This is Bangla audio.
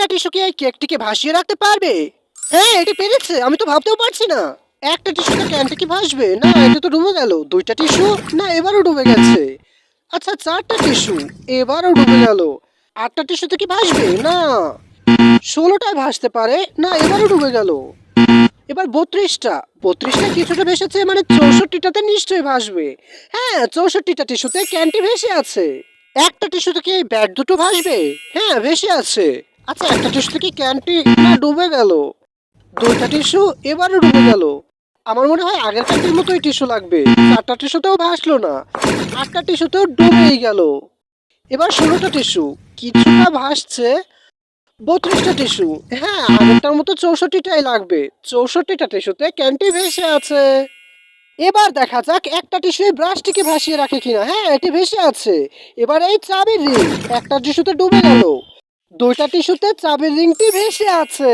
একটা টিস্যু কি এই কেকটিকে ভাসিয়ে রাখতে পারবে? হ্যাঁ, এটি পেরেছে। আমি তো ভাবতেও পারছি না। একটা টিস্যুতে ক্যানটা কি ভাসবে? না, এটা তো ডুবে গেল। ২ টা টিস্যু? না, এবারও ডুবে গেছে। আচ্ছা, ৪ টা টিস্যু। এবারও ডুবে গেল। ৮ টা টিস্যুতে কি ভাসবে? না। ১৬ টায় ভাসতে পারে। না, এবারও ডুবে গেল। এবার ৩২ টা। ৩২ টায় কিছুটা ভেসেছে মানে ৬৪ টাতে নিশ্চয়ই ভাসবে। হ্যাঁ, ৬৪ টা টিস্যুতে ক্যানটি ভেসে আছে। একটা টিস্যুতে কি এই ব্যাট দুটো ভাসবে? হ্যাঁ, ভেসে আছে। আচ্ছা, একটা টিস্যুতে কি ক্যানটি না ডুবে গেল? ২ টা টিস্যু এবারও ডুবে গেল। আমার মনে হয় আগের ক্যানটির মতোই টিস্যু লাগবে। ৪ টা টিস্যুতেও ভাসলো না। ৮ টা টিস্যুতেও ডুবেই গেল। এবার ১৬ টা টিস্যু। কিছুটা ভাসছে। ৩২ টা টিস্যু। হ্যাঁ, আগেরটার মতো ৬৪ টাই লাগবে। ৬৪ টা টিস্যুতে ক্যানটি ভেসে আছে। এবার দেখা যাক একটা টিস্যু এই ব্রাশটিকে ভাসিয়ে রাখে কিনা। হ্যাঁ, এটি ভেসে আছে। এবার এই চাবির রিং। একটা টিস্যুতে ডুবে গেল। ২ টা টিস্যুতে চাবির রিংটি ভেসে আছে।